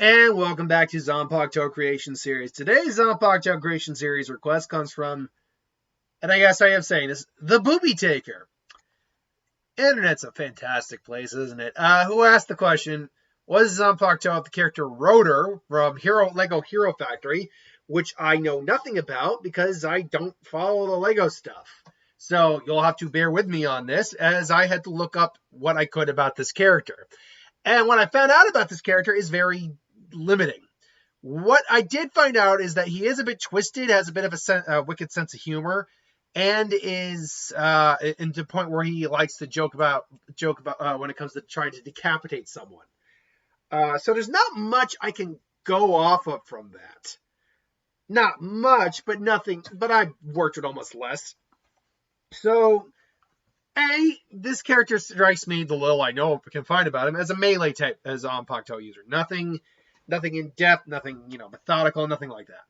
And welcome back to Zanpakuto Creation Series. Today's Zanpakuto Creation Series request comes from, and I guess I am saying this, the Booby Taker. Internet's a fantastic place, isn't it? Who asked the question, what is Zanpakuto with the character Rotor from Lego Hero Factory, which I know nothing about because I don't follow the Lego stuff. So you'll have to bear with me on this as I had to look up what I could about this character. And what I found out about this character is very limiting. What I did find out is that he is a bit twisted, has a bit of a wicked sense of humor, and is into the point where he likes to joke about when it comes to trying to decapitate someone. So there's not much I can go off of from that. Not much, but nothing. But I've worked with almost less. So, this character strikes me, the little I know can find about him, as a melee type, as Zanpakuto user. Nothing in depth, nothing methodical, nothing like that.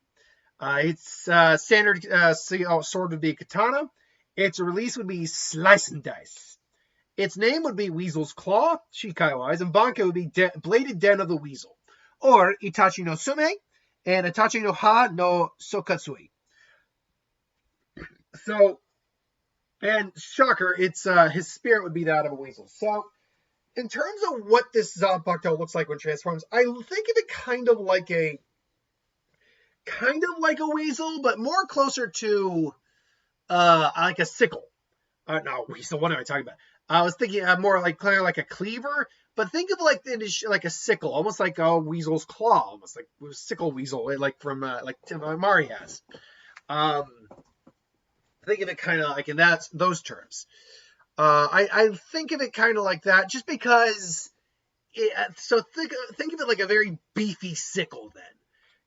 Its standard sword would be katana. Its release would be slice and dice. Its name would be Weasel's Claw, Shikai wise, and Bankai would be Bladed Den of the Weasel, or Itachi no Sume, and Itachi no Ha no Sokatsui. So, and shocker, it's his spirit would be that of a weasel. So, in terms of what this Zanpakuto looks like when transforms, I think of it kind of like a weasel, but more closer to like a sickle. No, weasel. What am I talking about? I was thinking more kind of like a cleaver, but think of like a sickle, almost like a weasel's claw, almost like a sickle weasel, like from like Mari has. Think of it kind of like in those terms. I think of it kind of like that, just because. Think of it like a very beefy sickle, then,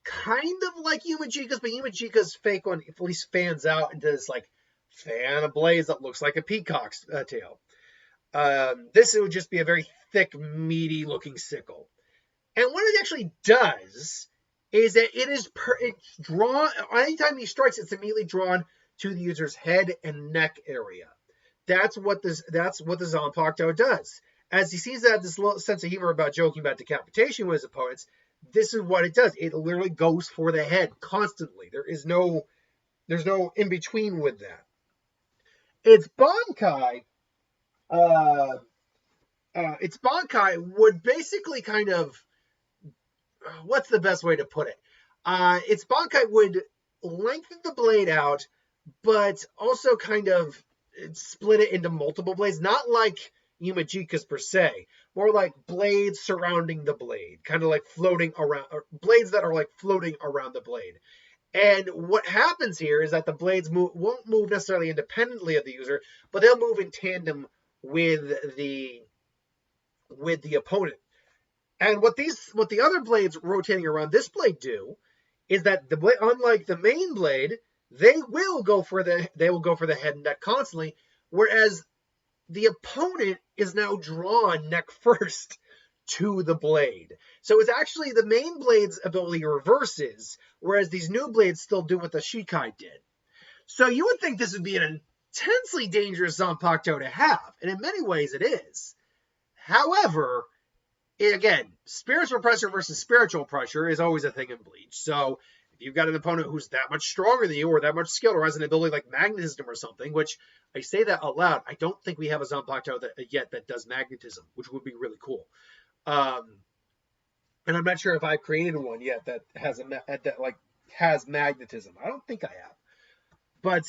kind of like Yumajika's, but Yumajika's fake one at least fans out into this like fan of blades that looks like a peacock's tail. This would just be a very thick, meaty looking sickle, and what it actually does is that it's drawn. Anytime he strikes, it's immediately drawn to the user's head and neck area. That's what the Zanpakuto does. As he seems to have this little sense of humor about joking about decapitation with his opponents, this is what it does. It literally goes for the head constantly. There's no in between with that. Its Bankai would basically kind of, what's the best way to put it? Its Bankai would lengthen the blade out, but also kind of split it into multiple blades, not like Yumajika's per se, more like blades surrounding the blade, kind of like floating around, or blades that are like floating around the blade. And what happens here is that the blades won't move necessarily independently of the user, but they'll move in tandem with the opponent. And what the other blades rotating around this blade do is that the blade, unlike the main blade, they will go for the head and neck constantly, whereas the opponent is now drawn neck first to the blade. So it's actually the main blade's ability reverses, whereas these new blades still do what the Shikai did. So you would think this would be an intensely dangerous Zanpakuto to have, and in many ways it is. However, again, spiritual pressure versus spiritual pressure is always a thing in Bleach. So if you've got an opponent who's that much stronger than you, or that much skilled, or has an ability like magnetism or something, which I say that out I don't think we have a Zanpakuto yet that does magnetism, which would be really cool. And I'm not sure if I've created one yet that has magnetism. I don't think I have. But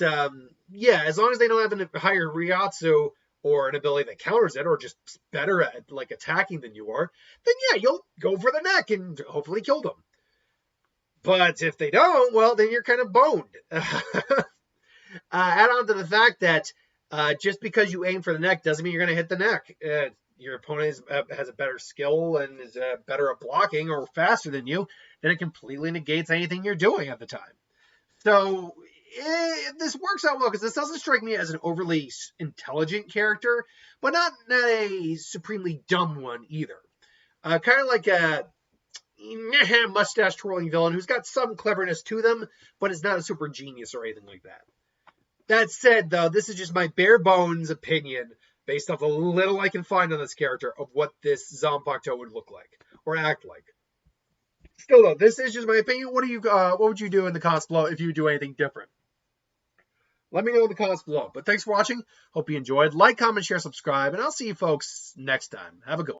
yeah, as long as they don't have a higher Ryatsu or an ability that counters it, or just better at like attacking than you are, then yeah, you'll go for the neck and hopefully kill them. But if they don't, well, then you're kind of boned. Add on to the fact that just because you aim for the neck doesn't mean you're going to hit the neck. Your opponent has a better skill and is better at blocking or faster than you, then it completely negates anything you're doing at the time. So this works out well because this doesn't strike me as an overly intelligent character, but not a supremely dumb one either. Kind of like a mustache twirling villain who's got some cleverness to them, but is not a super genius or anything like that. That said, though, this is just my bare bones opinion based off a little I can find on this character of what this Zanpakuto would look like or act like. Still though, this is just my opinion. What would you do in the comments below if you would do anything different? Let me know in the comments below. But thanks for watching. Hope you enjoyed. Like, comment, share, subscribe, and I'll see you folks next time. Have a good one.